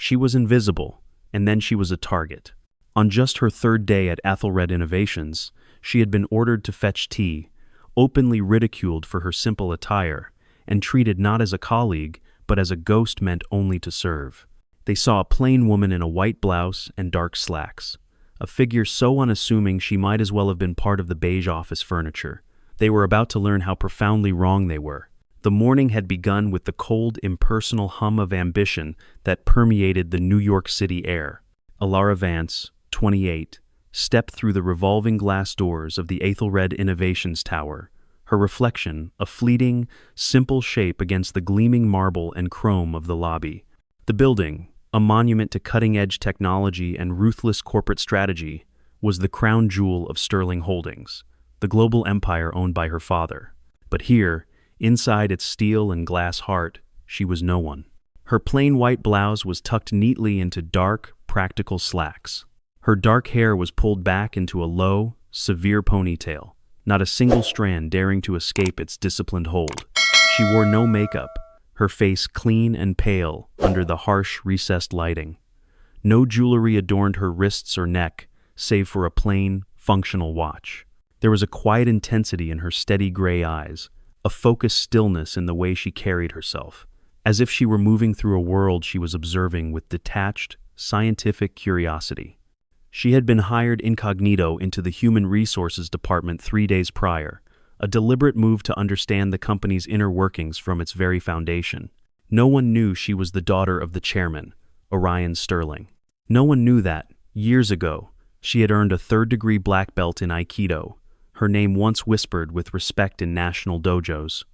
She was invisible, and then she was a target. On just her third day at Ethelred Innovations, she had been ordered to fetch tea, openly ridiculed for her simple attire, and treated not as a colleague, but as a ghost meant only to serve. They saw a plain woman in a white blouse and dark slacks, a figure so unassuming she might as well have been part of the beige office furniture. They were about to learn how profoundly wrong they were. The morning had begun with the cold, impersonal hum of ambition that permeated the New York City air. Alara Vance, 28, stepped through the revolving glass doors of the Ethelred Innovations Tower, her reflection a fleeting, simple shape against the gleaming marble and chrome of the lobby. The building, a monument to cutting-edge technology and ruthless corporate strategy, was the crown jewel of Sterling Holdings, the global empire owned by her father. But here, inside its steel and glass heart, she was no one. Her plain white blouse was tucked neatly into dark, practical slacks. Her dark hair was pulled back into a low, severe ponytail, not a single strand daring to escape its disciplined hold. She wore no makeup, her face clean and pale under the harsh, recessed lighting. No jewelry adorned her wrists or neck, save for a plain, functional watch. There was a quiet intensity in her steady gray eyes, a focused stillness in the way she carried herself, as if she were moving through a world she was observing with detached, scientific curiosity. She had been hired incognito into the Human Resources Department 3 days prior, a deliberate move to understand the company's inner workings from its very foundation. No one knew she was the daughter of the chairman, Orion Sterling. No one knew that, years ago, she had earned a third-degree black belt in Aikido, her name once whispered with respect in national dojos.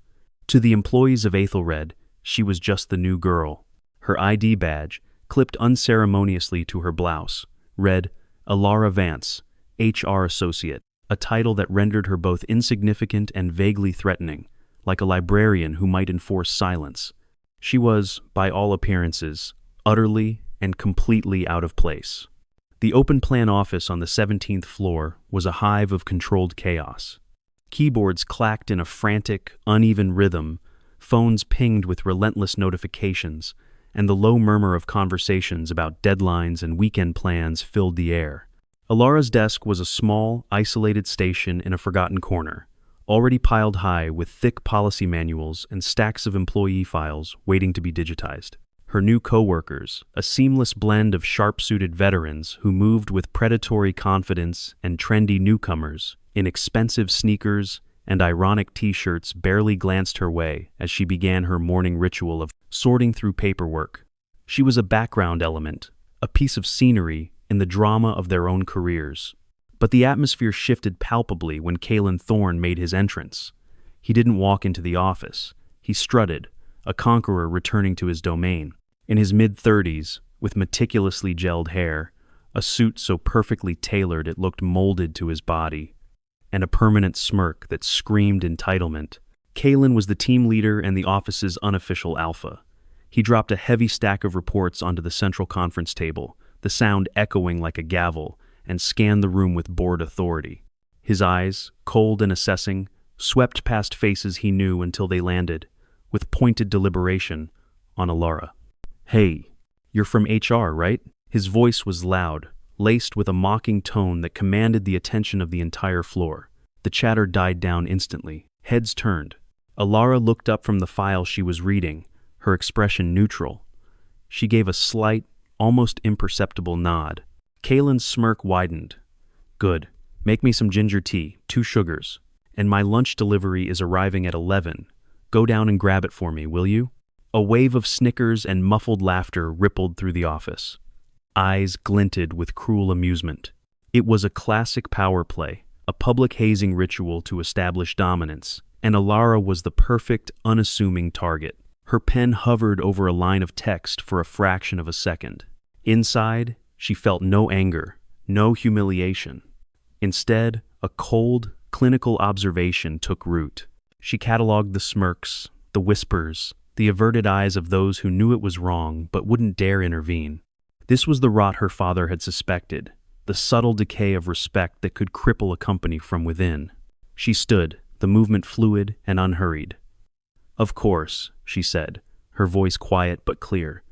To the employees of Ethelred, she was just the new girl. Her ID badge, clipped unceremoniously to her blouse, read, Alara Vance, HR Associate, a title that rendered her both insignificant and vaguely threatening, like a librarian who might enforce silence. She was, by all appearances, utterly and completely out of place. The open-plan office on the 17th floor was a hive of controlled chaos. Keyboards clacked in a frantic, uneven rhythm, phones pinged with relentless notifications, and the low murmur of conversations about deadlines and weekend plans filled the air. Alara's desk was a small, isolated station in a forgotten corner, already piled high with thick policy manuals and stacks of employee files waiting to be digitized. Her new co-workers, a seamless blend of sharp-suited veterans who moved with predatory confidence, and trendy newcomers in expensive sneakers and ironic t-shirts, barely glanced her way as she began her morning ritual of sorting through paperwork. She was a background element, a piece of scenery in the drama of their own careers. But the atmosphere shifted palpably when Kalen Thorne made his entrance. He didn't walk into the office. He strutted, a conqueror returning to his domain. In his mid-30s, with meticulously gelled hair, a suit so perfectly tailored it looked molded to his body, and a permanent smirk that screamed entitlement, Kalen was the team leader and the office's unofficial alpha. He dropped a heavy stack of reports onto the central conference table, the sound echoing like a gavel, and scanned the room with bored authority. His eyes, cold and assessing, swept past faces he knew until they landed, with pointed deliberation, on Alara. "Hey, you're from HR, right?" His voice was loud, laced with a mocking tone that commanded the attention of the entire floor. The chatter died down instantly. Heads turned. Alara looked up from the file she was reading, her expression neutral. She gave a slight, almost imperceptible nod. Kalen's smirk widened. "Good. Make me some ginger tea, 2 sugars. And my lunch delivery is arriving at 11. Go down and grab it for me, will you?" A wave of snickers and muffled laughter rippled through the office. Eyes glinted with cruel amusement. It was a classic power play, a public hazing ritual to establish dominance, and Alara was the perfect, unassuming target. Her pen hovered over a line of text for a fraction of a second. Inside, she felt no anger, no humiliation. Instead, a cold, clinical observation took root. She cataloged the smirks, the whispers, the averted eyes of those who knew it was wrong but wouldn't dare intervene. This was the rot her father had suspected, the subtle decay of respect that could cripple a company from within. She stood, the movement fluid and unhurried. "Of course," she said, her voice quiet but clear.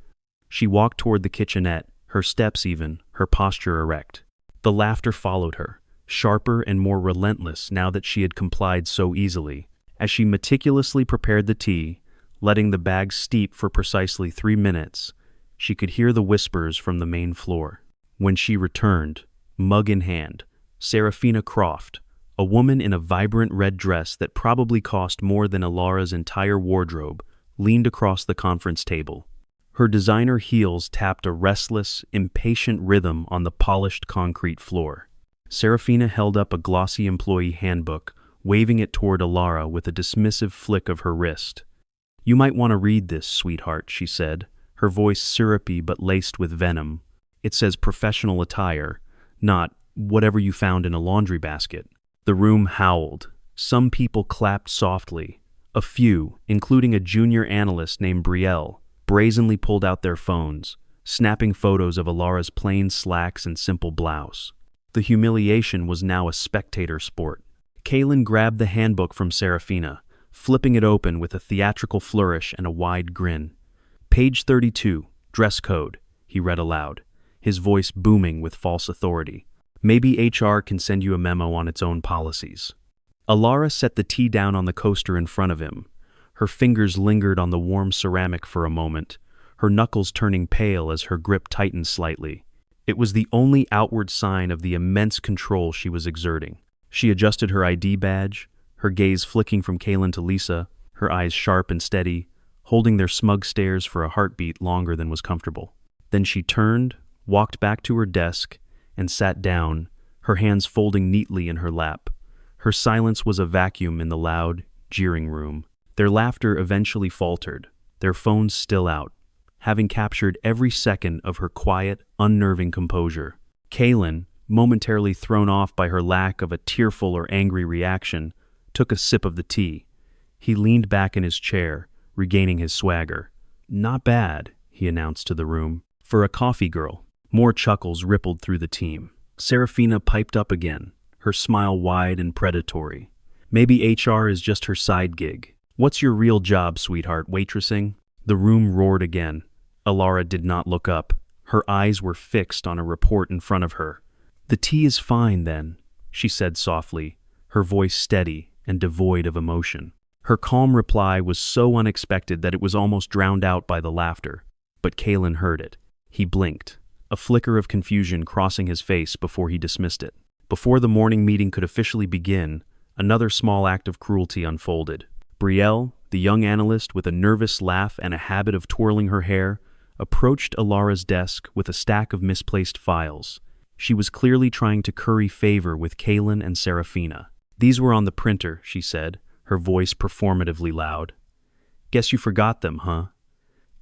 She walked toward the kitchenette, her steps even, her posture erect. The laughter followed her, sharper and more relentless now that she had complied so easily. As she meticulously prepared the tea, letting the bag steep for precisely 3 minutes, she could hear the whispers from the main floor. When she returned, mug in hand, Serafina Croft, a woman in a vibrant red dress that probably cost more than Alara's entire wardrobe, leaned across the conference table. Her designer heels tapped a restless, impatient rhythm on the polished concrete floor. Serafina held up a glossy employee handbook, waving it toward Alara with a dismissive flick of her wrist. "You might want to read this, sweetheart," she said, her voice syrupy but laced with venom. "It says professional attire, not whatever you found in a laundry basket." The room howled. Some people clapped softly. A few, including a junior analyst named Brielle, brazenly pulled out their phones, snapping photos of Alara's plain slacks and simple blouse. The humiliation was now a spectator sport. Kaylin grabbed the handbook from Serafina, flipping it open with a theatrical flourish and a wide grin. "Page 32, dress code," he read aloud, his voice booming with false authority. "Maybe HR can send you a memo on its own policies." Alara set the tea down on the coaster in front of him. Her fingers lingered on the warm ceramic for a moment, her knuckles turning pale as her grip tightened slightly. It was the only outward sign of the immense control she was exerting. She adjusted her ID badge, her gaze flicking from Kaylin to Lisa, her eyes sharp and steady, holding their smug stares for a heartbeat longer than was comfortable. Then she turned, walked back to her desk, and sat down, her hands folding neatly in her lap. Her silence was a vacuum in the loud, jeering room. Their laughter eventually faltered, their phones still out, having captured every second of her quiet, unnerving composure. Kaylin, momentarily thrown off by her lack of a tearful or angry reaction, took a sip of the tea. He leaned back in his chair, regaining his swagger. "Not bad," he announced to the room. "For a coffee girl." More chuckles rippled through the team. Serafina piped up again, her smile wide and predatory. "Maybe HR is just her side gig. What's your real job, sweetheart, waitressing?" The room roared again. Alara did not look up. Her eyes were fixed on a report in front of her. "The tea is fine, then," she said softly, her voice steady and devoid of emotion. Her calm reply was so unexpected that it was almost drowned out by the laughter. But Kaylin heard it. He blinked, a flicker of confusion crossing his face before he dismissed it. Before the morning meeting could officially begin, another small act of cruelty unfolded. Brielle, the young analyst with a nervous laugh and a habit of twirling her hair, approached Alara's desk with a stack of misplaced files. She was clearly trying to curry favor with Kaylin and Serafina. "These were on the printer," she said, her voice performatively loud. "Guess you forgot them, huh?"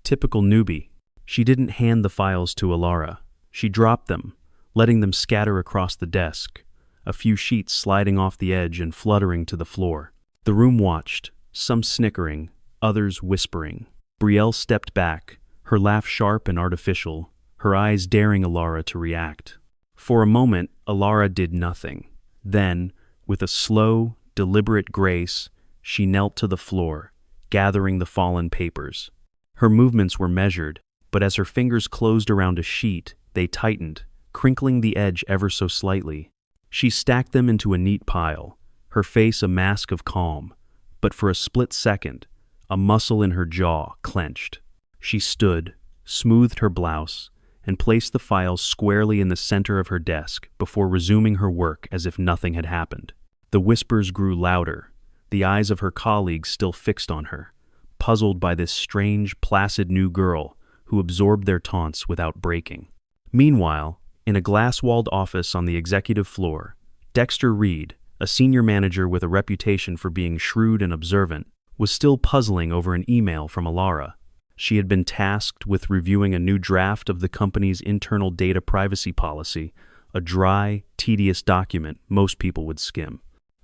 Typical newbie. She didn't hand the files to Alara. She dropped them, letting them scatter across the desk, a few sheets sliding off the edge and fluttering to the floor. The room watched, some snickering, others whispering. Brielle stepped back, her laugh sharp and artificial, her eyes daring Alara to react. For a moment, Alara did nothing. Then, with a slow, deliberate grace, she knelt to the floor, gathering the fallen papers. Her movements were measured, but as her fingers closed around a sheet, they tightened, crinkling the edge ever so slightly. She stacked them into a neat pile, her face a mask of calm, but for a split second, a muscle in her jaw clenched. She stood, smoothed her blouse, and placed the files squarely in the center of her desk before resuming her work as if nothing had happened. The whispers grew louder, the eyes of her colleagues still fixed on her, puzzled by this strange, placid new girl who absorbed their taunts without breaking. Meanwhile, in a glass-walled office on the executive floor, Dexter Reed, a senior manager with a reputation for being shrewd and observant, was still puzzling over an email from Alara. She had been tasked with reviewing a new draft of the company's internal data privacy policy, a dry, tedious document most people would skim.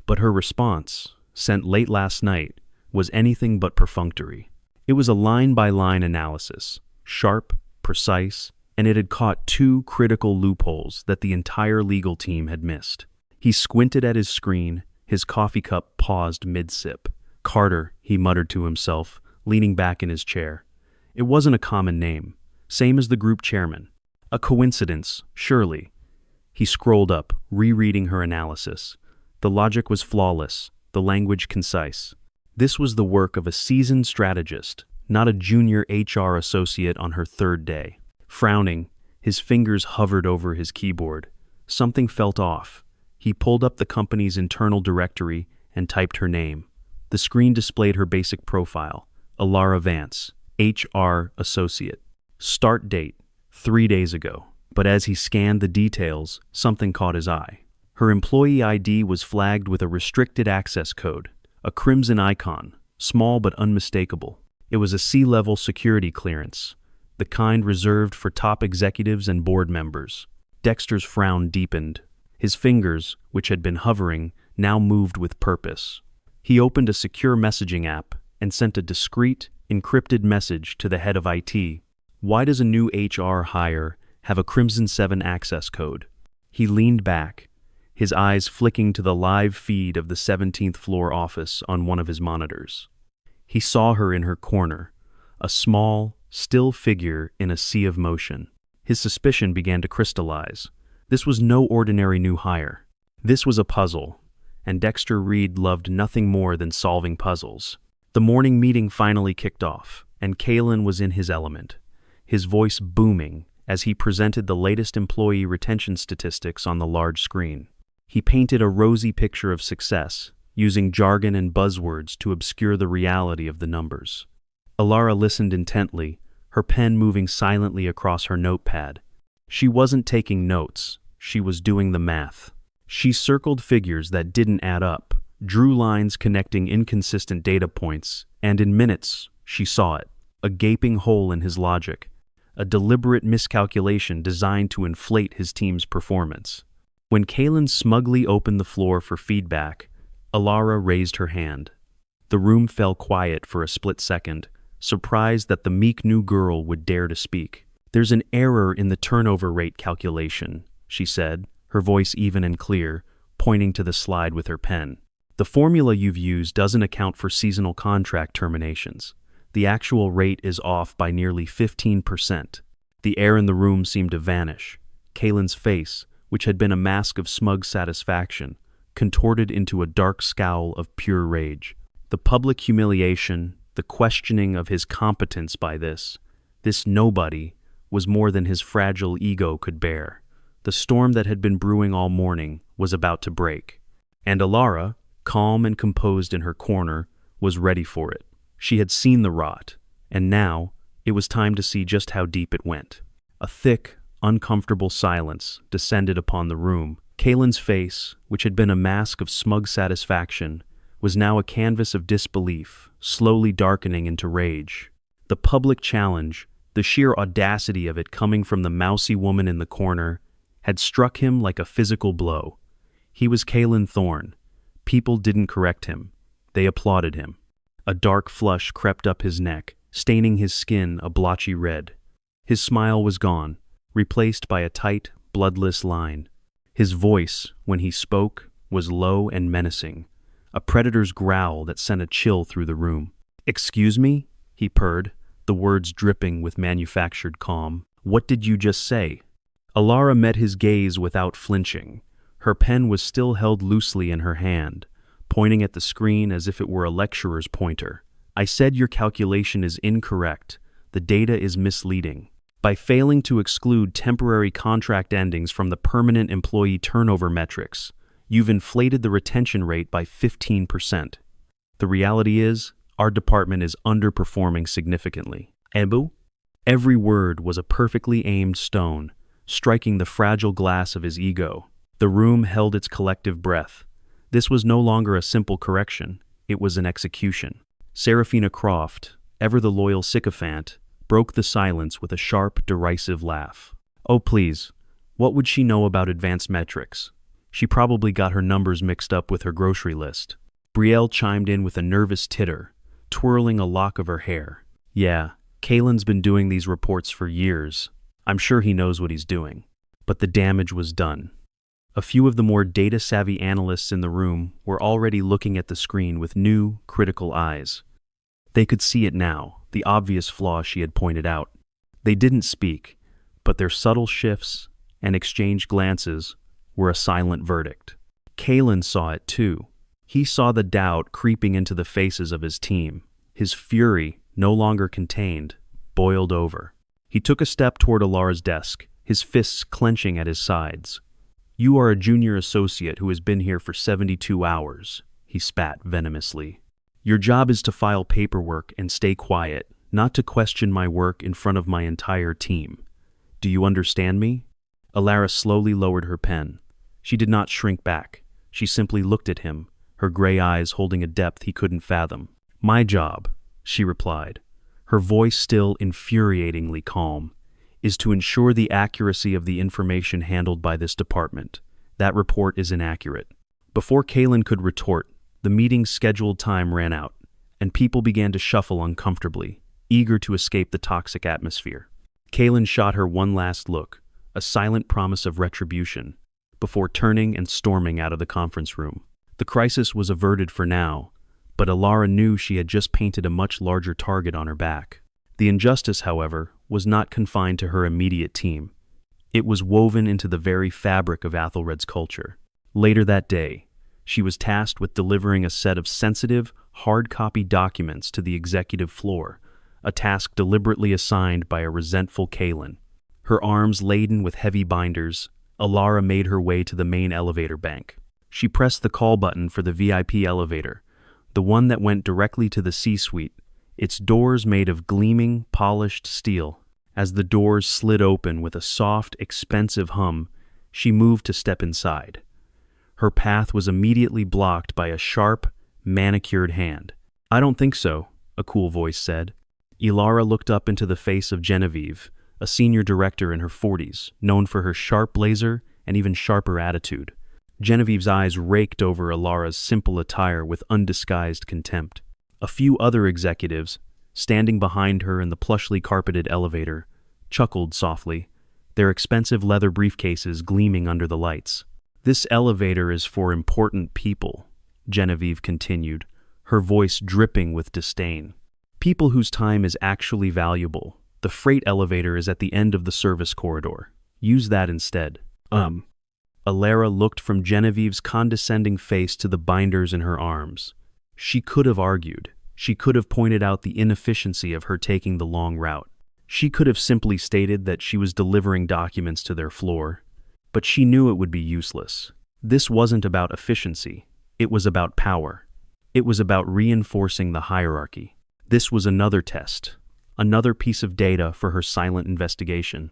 But her response, sent late last night, was anything but perfunctory. It was a line-by-line analysis, sharp, precise, and it had caught two critical loopholes that the entire legal team had missed. He squinted at his screen, his coffee cup paused mid-sip. "Carter," he muttered to himself, leaning back in his chair. It wasn't a common name. same as the group chairman. A coincidence, surely. He scrolled up, rereading her analysis. The logic was flawless, the language concise. This was the work of a seasoned strategist, not a junior HR associate on her third day. Frowning, his fingers hovered over his keyboard. Something felt off. He pulled up the company's internal directory and typed her name. The screen displayed her basic profile: Alara Vance, HR associate. Start date: 3 days ago. But as he scanned the details, something caught his eye. Her employee ID was flagged with a restricted access code, a crimson icon, small but unmistakable. It was a C-level security clearance, the kind reserved for top executives and board members. Dexter's frown deepened. His fingers, which had been hovering, now moved with purpose. He opened a secure messaging app and sent a discreet, encrypted message to the head of IT. Why does a new HR hire have a Crimson 7 access code? He leaned back, his eyes flicking to the live feed of the 17th floor office on one of his monitors. He saw her in her corner, a small, still figure in a sea of motion. His suspicion began to crystallize. This was no ordinary new hire. This was a puzzle, and Dexter Reed loved nothing more than solving puzzles. The morning meeting finally kicked off, and Kalen was in his element, his voice booming as he presented the latest employee retention statistics on the large screen. He painted a rosy picture of success, using jargon and buzzwords to obscure the reality of the numbers. Alara listened intently, her pen moving silently across her notepad. She wasn't taking notes, she was doing the math. She circled figures that didn't add up, drew lines connecting inconsistent data points, and in minutes, she saw it. A gaping hole in his logic, a deliberate miscalculation designed to inflate his team's performance. When Kalen smugly opened the floor for feedback, Alara raised her hand. The room fell quiet for a split second, surprised that the meek new girl would dare to speak. "There's an error in the turnover rate calculation," she said, her voice even and clear, pointing to the slide with her pen. "The formula you've used doesn't account for seasonal contract terminations. The actual rate is off by nearly 15%. The air in the room seemed to vanish. Kalen's face, which had been a mask of smug satisfaction, contorted into a dark scowl of pure rage. The public humiliation, the questioning of his competence by this nobody, was more than his fragile ego could bear. The storm that had been brewing all morning was about to break. And Alara, calm and composed in her corner, was ready for it. She had seen the rot, and now it was time to see just how deep it went. A thick, uncomfortable silence descended upon the room. Kalen's face, which had been a mask of smug satisfaction, was now a canvas of disbelief, slowly darkening into rage. The public challenge, the sheer audacity of it coming from the mousy woman in the corner, had struck him like a physical blow. He was Kalen Thorne. People didn't correct him. They applauded him. A dark flush crept up his neck, staining his skin a blotchy red. His smile was gone, replaced by a tight, bloodless line. His voice, when he spoke, was low and menacing, a predator's growl that sent a chill through the room. "Excuse me?" he purred, the words dripping with manufactured calm. "What did you just say?" Alara met his gaze without flinching. Her pen was still held loosely in her hand, pointing at the screen as if it were a lecturer's pointer. "I said your calculation is incorrect. The data is misleading. By failing to exclude temporary contract endings from the permanent employee turnover metrics, you've inflated the retention rate by 15%. The reality is, our department is underperforming significantly." Ebu? Every word was a perfectly aimed stone, striking the fragile glass of his ego. The room held its collective breath. This was no longer a simple correction, it was an execution. Seraphina Croft, ever the loyal sycophant, broke the silence with a sharp, derisive laugh. "Oh please, what would she know about advanced metrics? She probably got her numbers mixed up with her grocery list." Brielle chimed in with a nervous titter, twirling a lock of her hair. "Yeah, Kalen's been doing these reports for years. I'm sure he knows what he's doing." But the damage was done. A few of the more data-savvy analysts in the room were already looking at the screen with new, critical eyes. They could see it now, the obvious flaw she had pointed out. They didn't speak, but their subtle shifts and exchanged glances were a silent verdict. Kalen saw it too. He saw the doubt creeping into the faces of his team. His fury, no longer contained, boiled over. He took a step toward Alara's desk, his fists clenching at his sides. "You are a junior associate who has been here for 72 hours, he spat venomously. "Your job is to file paperwork and stay quiet, not to question my work in front of my entire team. Do you understand me?" Alara slowly lowered her pen. She did not shrink back. She simply looked at him, her gray eyes holding a depth he couldn't fathom. "My job," she replied, her voice still infuriatingly calm, "is to ensure the accuracy of the information handled by this department. That report is inaccurate." Before Kalen could retort, the meeting's scheduled time ran out, and people began to shuffle uncomfortably, eager to escape the toxic atmosphere. Kalen shot her one last look, a silent promise of retribution, before turning and storming out of the conference room. The crisis was averted for now, but Alara knew she had just painted a much larger target on her back. The injustice, however, was not confined to her immediate team. It was woven into the very fabric of Athelred's culture. Later that day, she was tasked with delivering a set of sensitive, hard-copy documents to the executive floor, a task deliberately assigned by a resentful Kalen. Her arms laden with heavy binders, Alara made her way to the main elevator bank. She pressed the call button for the VIP elevator, the one that went directly to the C-suite, its doors made of gleaming, polished steel. As the doors slid open with a soft, expensive hum, she moved to step inside. Her path was immediately blocked by a sharp, manicured hand. "I don't think so," a cool voice said. Alara looked up into the face of Genevieve, a senior director in her 40s, known for her sharp blazer and even sharper attitude. Genevieve's eyes raked over Alara's simple attire with undisguised contempt. A few other executives, standing behind her in the plushly carpeted elevator, chuckled softly, their expensive leather briefcases gleaming under the lights. "This elevator is for important people," Genevieve continued, her voice dripping with disdain. "People whose time is actually valuable. The freight elevator is at the end of the service corridor. Use that instead." Alara looked from Genevieve's condescending face to the binders in her arms. She could have argued. She could have pointed out the inefficiency of her taking the long route. She could have simply stated that she was delivering documents to their floor. But she knew it would be useless. This wasn't about efficiency. It was about power. It was about reinforcing the hierarchy. This was another test, another piece of data for her silent investigation.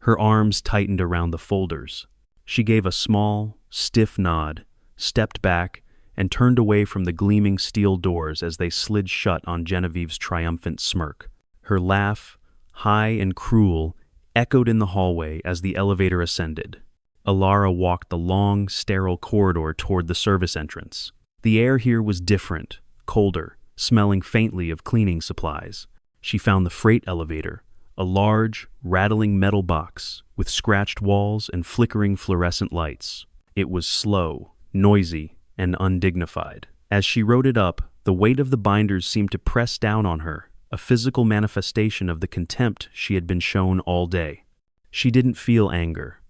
Her arms tightened around the folders. She gave a small, stiff nod, stepped back, and turned away from the gleaming steel doors as they slid shut on Genevieve's triumphant smirk. Her laugh, high and cruel, echoed in the hallway as the elevator ascended. Alara walked the long, sterile corridor toward the service entrance. The air here was different, colder, smelling faintly of cleaning supplies. She found the freight elevator, a large, rattling metal box with scratched walls and flickering fluorescent lights. It was slow, noisy, and undignified. As she rode it up, the weight of the binders seemed to press down on her, a physical manifestation of the contempt she had been shown all day. She didn't feel anger.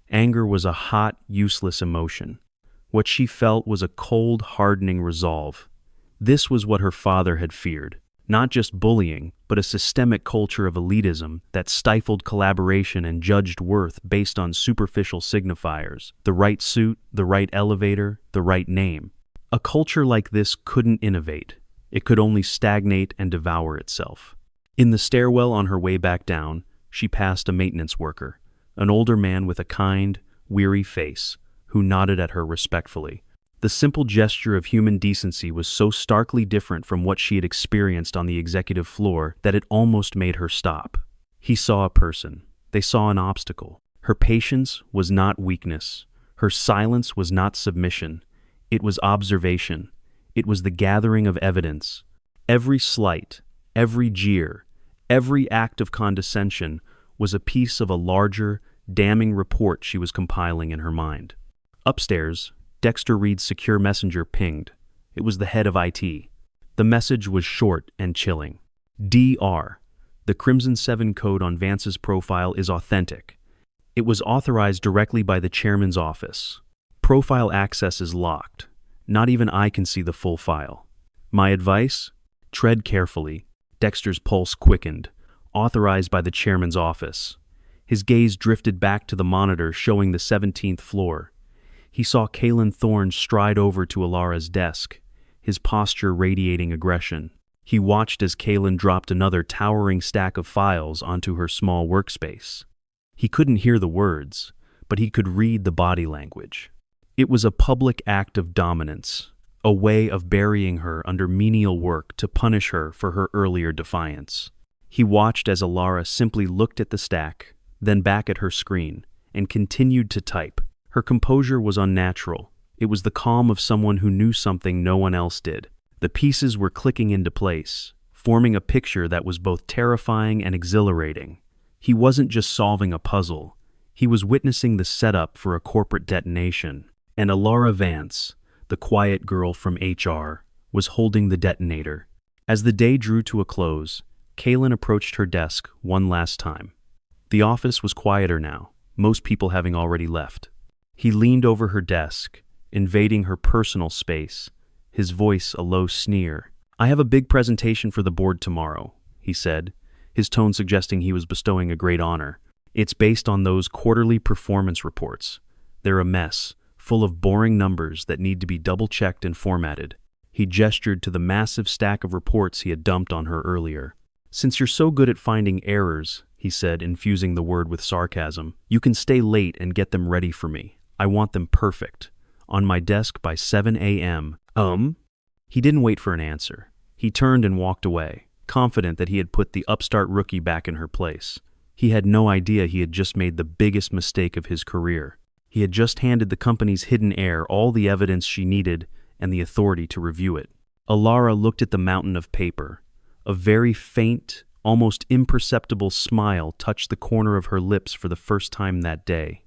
Anger was a hot, useless emotion. What she felt was a cold, hardening resolve. This was what her father had feared. Not just bullying, but a systemic culture of elitism that stifled collaboration and judged worth based on superficial signifiers, the right suit, the right elevator, the right name. A culture like this couldn't innovate. It could only stagnate and devour itself. In the stairwell on her way back down, she passed a maintenance worker, an older man with a kind, weary face, who nodded at her respectfully. The simple gesture of human decency was so starkly different from what she had experienced on the executive floor that it almost made her stop. He saw a person. They saw an obstacle. Her patience was not weakness. Her silence was not submission. It was observation. It was the gathering of evidence. Every slight, every jeer, every act of condescension was a piece of a larger, damning report she was compiling in her mind. Upstairs, Dexter Reed's secure messenger pinged. It was the head of IT. The message was short and chilling. DR. The Crimson 7 code on Vance's profile is authentic. It was authorized directly by the chairman's office. Profile access is locked. Not even I can see the full file. My advice? Tread carefully. Dexter's pulse quickened. Authorized by the chairman's office. His gaze drifted back to the monitor showing the 17th floor. He saw Kalen Thorne stride over to Alara's desk, his posture radiating aggression. He watched as Kalen dropped another towering stack of files onto her small workspace. He couldn't hear the words, but he could read the body language. It was a public act of dominance, a way of burying her under menial work to punish her for her earlier defiance. He watched as Alara simply looked at the stack, then back at her screen, and continued to type. Her composure was unnatural. It was the calm of someone who knew something no one else did. The pieces were clicking into place, forming a picture that was both terrifying and exhilarating. He wasn't just solving a puzzle. He was witnessing the setup for a corporate detonation. And Alara Vance, the quiet girl from HR, was holding the detonator. As the day drew to a close, Kalen approached her desk one last time. The office was quieter now, most people having already left. He leaned over her desk, invading her personal space, his voice a low sneer. "I have a big presentation for the board tomorrow," he said, his tone suggesting he was bestowing a great honor. "It's based on those quarterly performance reports. They're a mess, full of boring numbers that need to be double-checked and formatted." He gestured to the massive stack of reports he had dumped on her earlier. "Since you're so good at finding errors," he said, infusing the word with sarcasm, "you can stay late and get them ready for me. I want them perfect. On my desk by 7 a.m. He didn't wait for an answer. He turned and walked away, confident that he had put the upstart rookie back in her place. He had no idea he had just made the biggest mistake of his career. He had just handed the company's hidden heir all the evidence she needed and the authority to review it. Alara looked at the mountain of paper. A very faint, almost imperceptible smile touched the corner of her lips for the first time that day.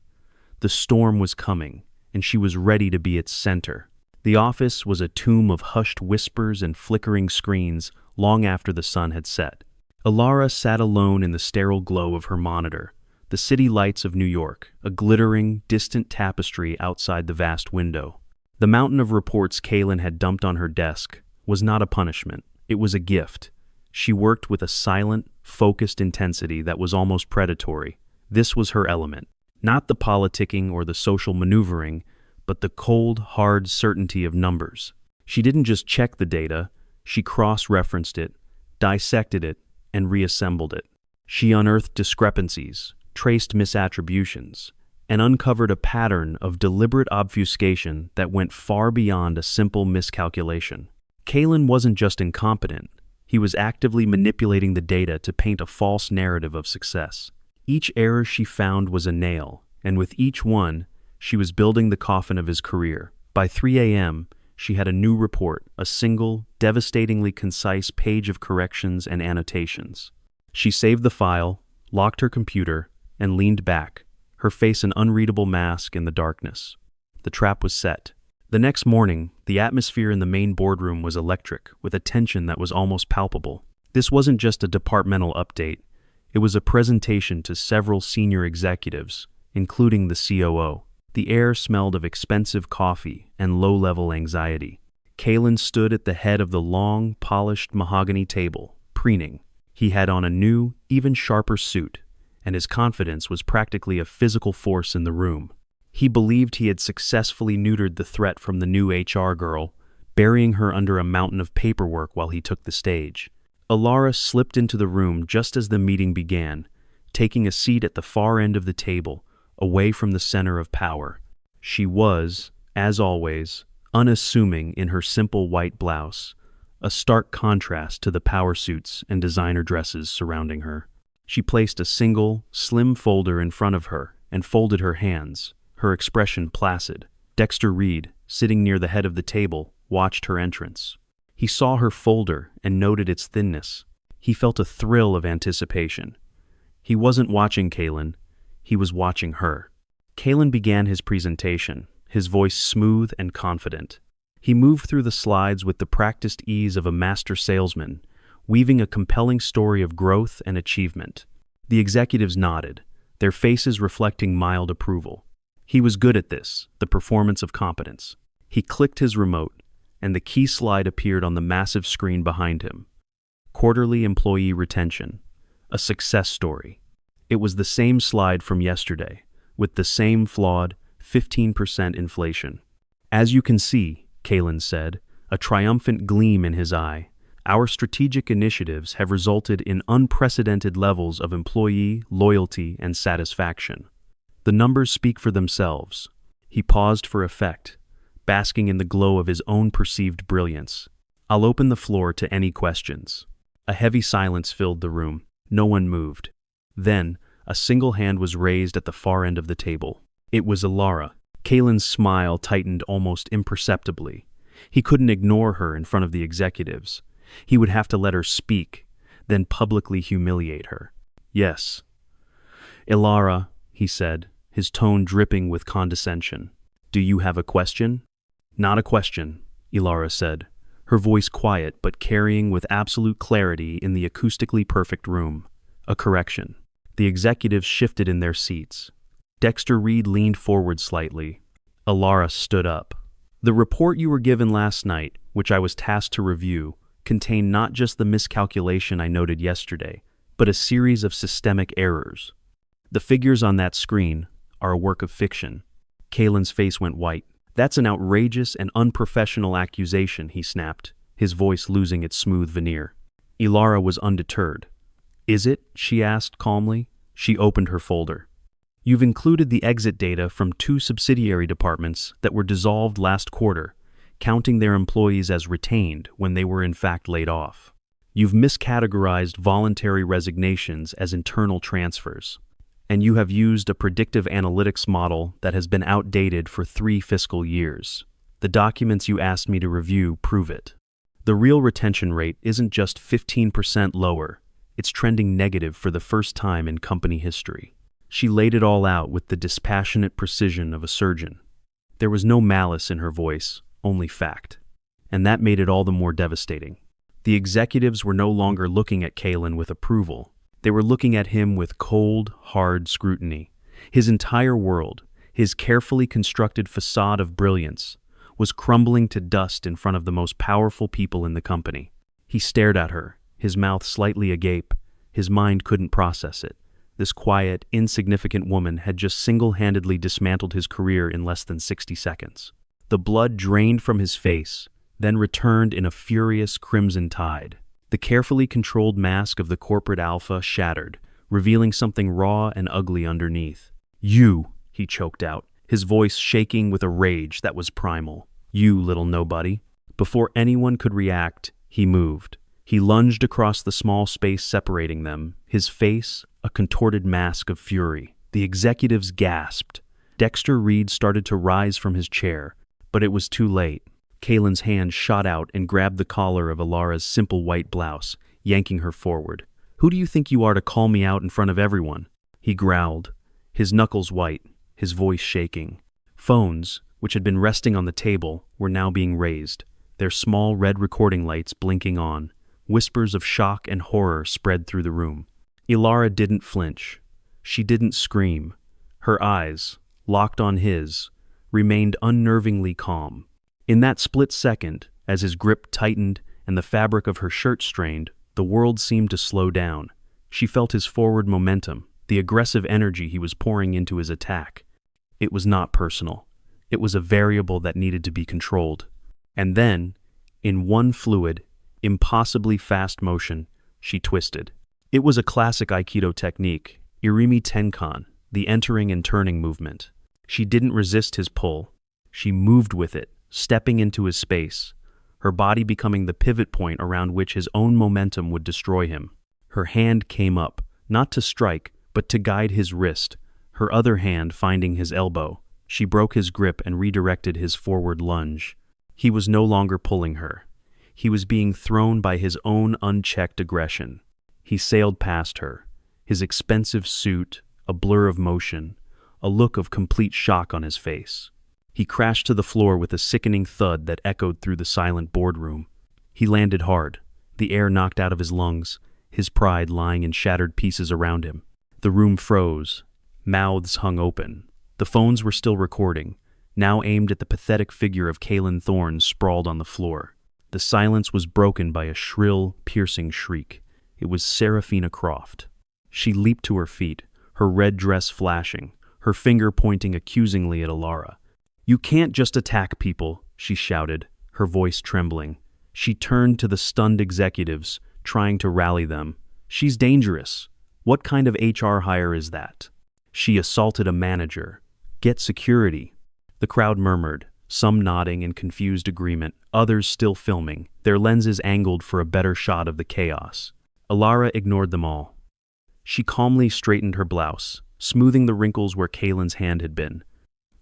The storm was coming, and she was ready to be its center. The office was a tomb of hushed whispers and flickering screens long after the sun had set. Alara sat alone in the sterile glow of her monitor, the city lights of New York, a glittering, distant tapestry outside the vast window. The mountain of reports Kalen had dumped on her desk was not a punishment. It was a gift. She worked with a silent, focused intensity that was almost predatory. This was her element. Not the politicking or the social maneuvering, but the cold, hard certainty of numbers. She didn't just check the data, she cross-referenced it, dissected it, and reassembled it. She unearthed discrepancies, traced misattributions, and uncovered a pattern of deliberate obfuscation that went far beyond a simple miscalculation. Kalen wasn't just incompetent, he was actively manipulating the data to paint a false narrative of success. Each error she found was a nail, and with each one, she was building the coffin of his career. By 3 a.m., she had a new report, a single, devastatingly concise page of corrections and annotations. She saved the file, locked her computer, and leaned back, her face an unreadable mask in the darkness. The trap was set. The next morning, the atmosphere in the main boardroom was electric, with a tension that was almost palpable. This wasn't just a departmental update. It was a presentation to several senior executives, including the COO. The air smelled of expensive coffee and low-level anxiety. Kalen stood at the head of the long, polished mahogany table, preening. He had on a new, even sharper suit, and his confidence was practically a physical force in the room. He believed he had successfully neutered the threat from the new HR girl, burying her under a mountain of paperwork while he took the stage. Alara slipped into the room just as the meeting began, taking a seat at the far end of the table, away from the center of power. She was, as always, unassuming in her simple white blouse, a stark contrast to the power suits and designer dresses surrounding her. She placed a single, slim folder in front of her and folded her hands, her expression placid. Dexter Reed, sitting near the head of the table, watched her entrance. He saw her folder and noted its thinness. He felt a thrill of anticipation. He wasn't watching Kalen, he was watching her. Kalen began his presentation, his voice smooth and confident. He moved through the slides with the practiced ease of a master salesman, weaving a compelling story of growth and achievement. The executives nodded, their faces reflecting mild approval. He was good at this, the performance of competence. He clicked his remote, and the key slide appeared on the massive screen behind him. Quarterly employee retention. A success story. It was the same slide from yesterday, with the same flawed 15% inflation. As you can see, Kalen said, a triumphant gleam in his eye, our strategic initiatives have resulted in unprecedented levels of employee loyalty and satisfaction. The numbers speak for themselves. He paused for effect, basking in the glow of his own perceived brilliance. I'll open the floor to any questions. A heavy silence filled the room. No one moved. Then, a single hand was raised at the far end of the table. It was Ilara. Kalen's smile tightened almost imperceptibly. He couldn't ignore her in front of the executives. He would have to let her speak, then publicly humiliate her. Yes. Ilara, he said, his tone dripping with condescension. Do you have a question? Not a question, Ilara said, her voice quiet but carrying with absolute clarity in the acoustically perfect room. A correction. The executives shifted in their seats. Dexter Reed leaned forward slightly. Ilara stood up. The report you were given last night, which I was tasked to review, contained not just the miscalculation I noted yesterday, but a series of systemic errors. The figures on that screen are a work of fiction. Kalen's face went white. That's an outrageous and unprofessional accusation, he snapped, his voice losing its smooth veneer. Ilara was undeterred. Is it? She asked calmly. She opened her folder. You've included the exit data from 2 subsidiary departments that were dissolved last quarter, counting their employees as retained when they were in fact laid off. You've miscategorized voluntary resignations as internal transfers. And you have used a predictive analytics model that has been outdated for 3 fiscal years. The documents you asked me to review prove it. The real retention rate isn't just 15% lower, it's trending negative for the first time in company history. She laid it all out with the dispassionate precision of a surgeon. There was no malice in her voice, only fact. And that made it all the more devastating. The executives were no longer looking at Kalen with approval. They were looking at him with cold, hard scrutiny. His entire world, his carefully constructed facade of brilliance, was crumbling to dust in front of the most powerful people in the company. He stared at her, his mouth slightly agape. His mind couldn't process it. This quiet, insignificant woman had just single-handedly dismantled his career in less than 60 seconds. The blood drained from his face, then returned in a furious crimson tide. The carefully controlled mask of the corporate alpha shattered, revealing something raw and ugly underneath. You, he choked out, his voice shaking with a rage that was primal. You little nobody. Before anyone could react, he moved. He lunged across the small space separating them, his face a contorted mask of fury. The executives gasped. Dexter Reed started to rise from his chair, but it was too late. Kalen's hand shot out and grabbed the collar of Ilara's simple white blouse, yanking her forward. Who do you think you are to call me out in front of everyone? He growled, his knuckles white, his voice shaking. Phones, which had been resting on the table, were now being raised, their small red recording lights blinking on. Whispers of shock and horror spread through the room. Ilara didn't flinch. She didn't scream. Her eyes, locked on his, remained unnervingly calm. In that split second, as his grip tightened and the fabric of her shirt strained, the world seemed to slow down. She felt his forward momentum, the aggressive energy he was pouring into his attack. It was not personal. It was a variable that needed to be controlled. And then, in one fluid, impossibly fast motion, she twisted. It was a classic Aikido technique, Irimi Tenkan, the entering and turning movement. She didn't resist his pull. She moved with it, stepping into his space, her body becoming the pivot point around which his own momentum would destroy him. Her hand came up, not to strike, but to guide his wrist, her other hand finding his elbow. She broke his grip and redirected his forward lunge. He was no longer pulling her. He was being thrown by his own unchecked aggression. He sailed past her, his expensive suit a blur of motion, a look of complete shock on his face. He crashed to the floor with a sickening thud that echoed through the silent boardroom. He landed hard, the air knocked out of his lungs, his pride lying in shattered pieces around him. The room froze. Mouths hung open. The phones were still recording, now aimed at the pathetic figure of Kaylin Thorne sprawled on the floor. The silence was broken by a shrill, piercing shriek. It was Seraphina Croft. She leaped to her feet, her red dress flashing, her finger pointing accusingly at Alara. "You can't just attack people," she shouted, her voice trembling. She turned to the stunned executives, trying to rally them. "She's dangerous. What kind of HR hire is that? She assaulted a manager. Get security." The crowd murmured, some nodding in confused agreement, others still filming, their lenses angled for a better shot of the chaos. Alara ignored them all. She calmly straightened her blouse, smoothing the wrinkles where Kaylin's hand had been.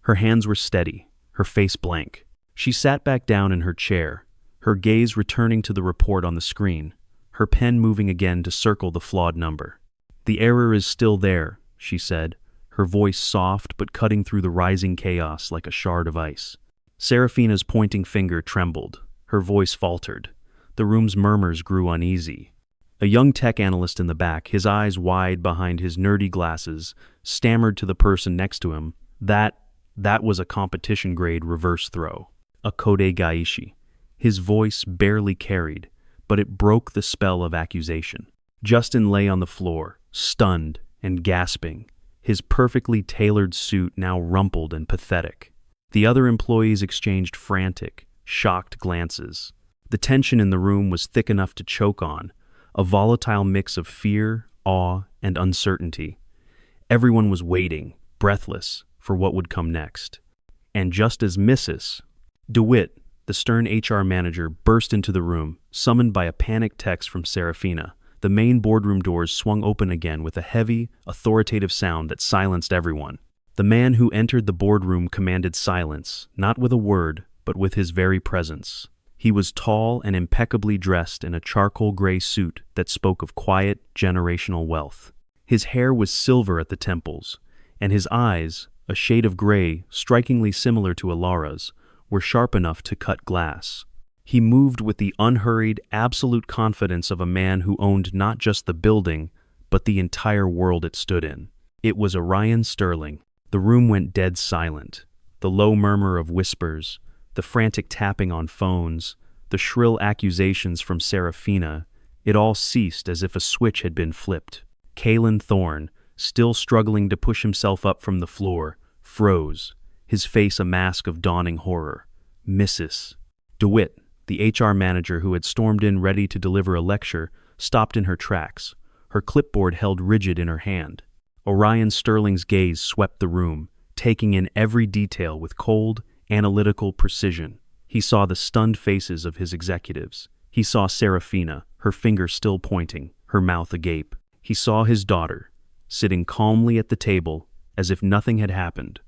Her hands were steady, her face blank. She sat back down in her chair, her gaze returning to the report on the screen, her pen moving again to circle the flawed number. "The error is still there," she said, her voice soft but cutting through the rising chaos like a shard of ice. Seraphina's pointing finger trembled. Her voice faltered. The room's murmurs grew uneasy. A young tech analyst in the back, his eyes wide behind his nerdy glasses, stammered to the person next to him, That was a competition-grade reverse throw. A Kode Gaishi." His voice barely carried, but it broke the spell of accusation. Justin lay on the floor, stunned and gasping, his perfectly tailored suit now rumpled and pathetic. The other employees exchanged frantic, shocked glances. The tension in the room was thick enough to choke on, a volatile mix of fear, awe, and uncertainty. Everyone was waiting, breathless, for what would come next. And just as Mrs. DeWitt, the stern HR manager, burst into the room, summoned by a panicked text from Seraphina, the main boardroom doors swung open again with a heavy, authoritative sound that silenced everyone. The man who entered the boardroom commanded silence, not with a word, but with his very presence. He was tall and impeccably dressed in a charcoal gray suit that spoke of quiet, generational wealth. His hair was silver at the temples, and his eyes, a shade of gray strikingly similar to Alara's, were sharp enough to cut glass. He moved with the unhurried, absolute confidence of a man who owned not just the building, but the entire world it stood in. It was Orion Sterling. The room went dead silent. The low murmur of whispers, the frantic tapping on phones, the shrill accusations from Seraphina, it all ceased as if a switch had been flipped. Kaylin Thorne, still struggling to push himself up from the floor, froze, his face a mask of dawning horror. Mrs. DeWitt, the HR manager who had stormed in ready to deliver a lecture, stopped in her tracks, her clipboard held rigid in her hand. Orion Sterling's gaze swept the room, taking in every detail with cold, analytical precision. He saw the stunned faces of his executives. He saw Seraphina, her finger still pointing, her mouth agape. He saw his daughter, sitting calmly at the table as if nothing had happened,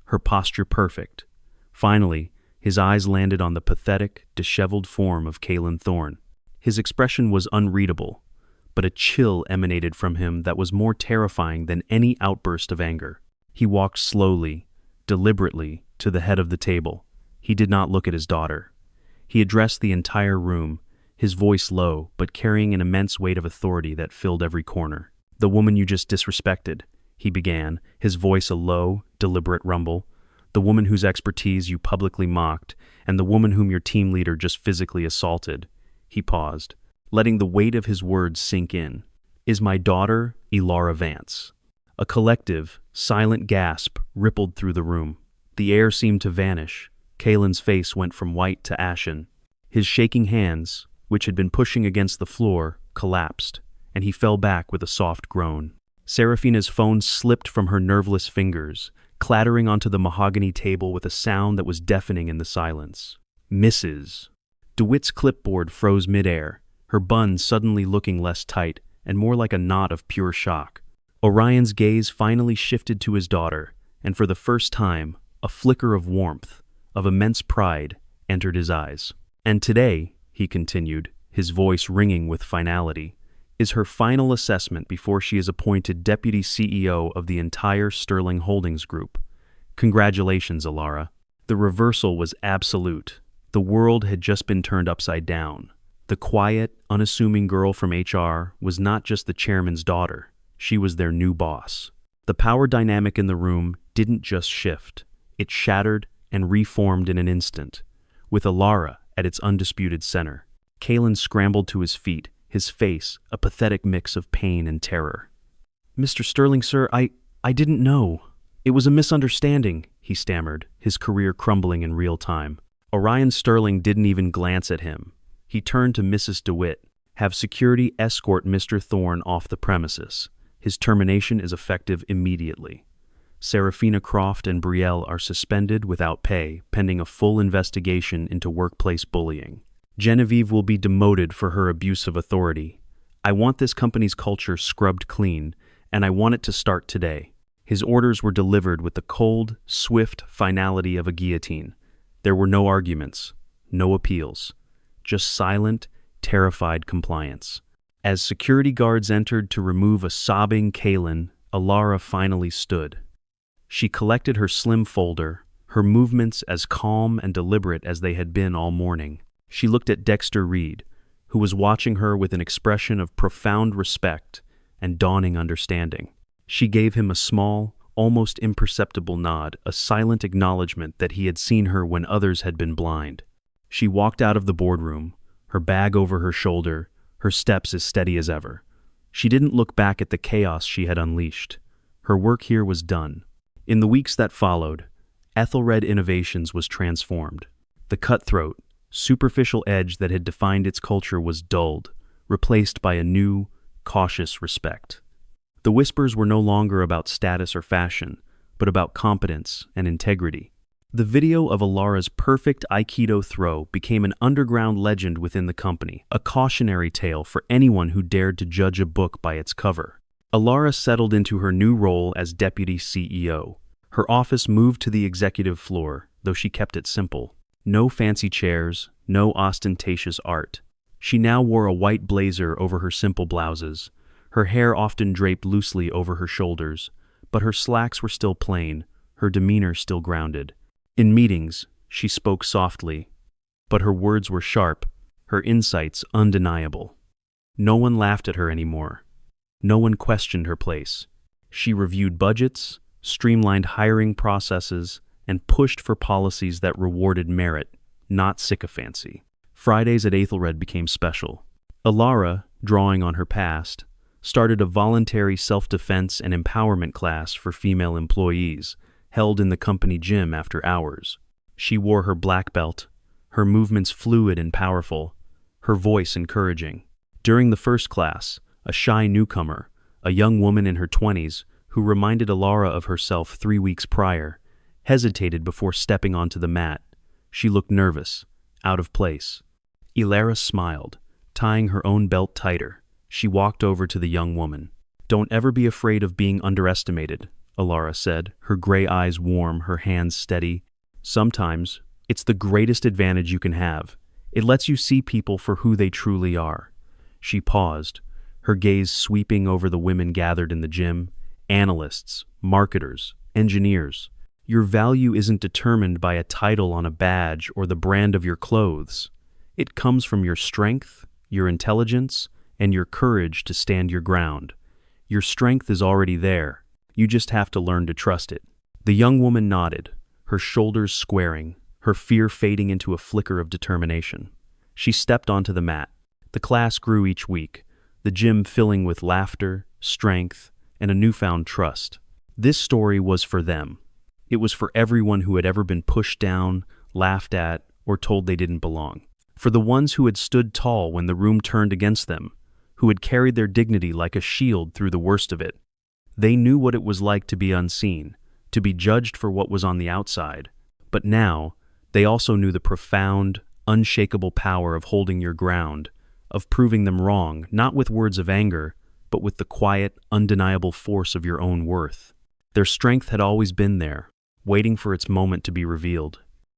her posture perfect. Finally, his eyes landed on the pathetic, disheveled form of Kaylin Thorne. His expression was unreadable, but a chill emanated from him that was more terrifying than any outburst of anger. He walked slowly, deliberately, to the head of the table. He did not look at his daughter. He addressed the entire room, his voice low, but carrying an immense weight of authority that filled every corner. "The woman you just disrespected," he began, his voice a low, deliberate rumble. "The woman whose expertise you publicly mocked, and the woman whom your team leader just physically assaulted." He paused, letting the weight of his words sink in. "Is my daughter Alara Vance." A collective, silent gasp rippled through the room. The air seemed to vanish. Kaylin's face went from white to ashen. His shaking hands, which had been pushing against the floor, collapsed, and he fell back with a soft groan. Seraphina's phone slipped from her nerveless fingers, clattering onto the mahogany table with a sound that was deafening in the silence. "Mrs." DeWitt's clipboard froze midair, her bun suddenly looking less tight and more like a knot of pure shock. Orion's gaze finally shifted to his daughter, and for the first time, a flicker of warmth, of immense pride, entered his eyes. "And today," he continued, his voice ringing with finality, "is her final assessment before she is appointed Deputy CEO of the entire Sterling Holdings Group. Congratulations, Alara." The reversal was absolute. The world had just been turned upside down. The quiet, unassuming girl from HR was not just the chairman's daughter, she was their new boss. The power dynamic in the room didn't just shift, it shattered and reformed in an instant, with Alara at its undisputed center. Kalen scrambled to his feet, his face a pathetic mix of pain and terror. "Mr. Sterling, sir, I didn't know. It was a misunderstanding," he stammered, his career crumbling in real time. Orion Sterling didn't even glance at him. He turned to Mrs. DeWitt. "Have security escort Mr. Thorne off the premises. His termination is effective immediately. Serafina Croft and Brielle are suspended without pay, pending a full investigation into workplace bullying. Genevieve will be demoted for her abuse of authority. I want this company's culture scrubbed clean, and I want it to start today." His orders were delivered with the cold, swift finality of a guillotine. There were no arguments, no appeals, just silent, terrified compliance. As security guards entered to remove a sobbing Kalen, Alara finally stood. She collected her slim folder, her movements as calm and deliberate as they had been all morning. She looked at Dexter Reed, who was watching her with an expression of profound respect and dawning understanding. She gave him a small, almost imperceptible nod, a silent acknowledgement that he had seen her when others had been blind. She walked out of the boardroom, her bag over her shoulder, her steps as steady as ever. She didn't look back at the chaos she had unleashed. Her work here was done. In the weeks that followed, Ethelred Innovations was transformed. The cutthroat, superficial edge that had defined its culture was dulled, replaced by a new, cautious respect. The whispers were no longer about status or fashion, but about competence and integrity. The video of Alara's perfect Aikido throw became an underground legend within the company, a cautionary tale for anyone who dared to judge a book by its cover. Alara settled into her new role as deputy CEO. Her office moved to the executive floor, though she kept it simple. No fancy chairs, no ostentatious art. She now wore a white blazer over her simple blouses, her hair often draped loosely over her shoulders, but her slacks were still plain, her demeanor still grounded. In meetings, she spoke softly, but her words were sharp, her insights undeniable. No one laughed at her anymore. No one questioned her place. She reviewed budgets, streamlined hiring processes, and pushed for policies that rewarded merit, not sycophancy. Fridays at Ethelred became special. Alara, drawing on her past, started a voluntary self-defense and empowerment class for female employees, held in the company gym after hours. She wore her black belt, her movements fluid and powerful, her voice encouraging. During the first class, a shy newcomer, a young woman in her 20s, who reminded Alara of herself 3 weeks prior, hesitated before stepping onto the mat. She looked nervous, out of place. Ilara smiled, tying her own belt tighter. She walked over to the young woman. "Don't ever be afraid of being underestimated," Alara said, her gray eyes warm, her hands steady. "Sometimes, it's the greatest advantage you can have. It lets you see people for who they truly are." She paused, her gaze sweeping over the women gathered in the gym, analysts, marketers, engineers. "Your value isn't determined by a title on a badge or the brand of your clothes. It comes from your strength, your intelligence, and your courage to stand your ground. Your strength is already there. You just have to learn to trust it." The young woman nodded, her shoulders squaring, her fear fading into a flicker of determination. She stepped onto the mat. The class grew each week, the gym filling with laughter, strength, and a newfound trust. This story was for them. It was for everyone who had ever been pushed down, laughed at, or told they didn't belong. For the ones who had stood tall when the room turned against them, who had carried their dignity like a shield through the worst of it. They knew what it was like to be unseen, to be judged for what was on the outside. But now, they also knew the profound, unshakable power of holding your ground, of proving them wrong, not with words of anger, but with the quiet, undeniable force of your own worth. Their strength had always been there, waiting for its moment to be revealed.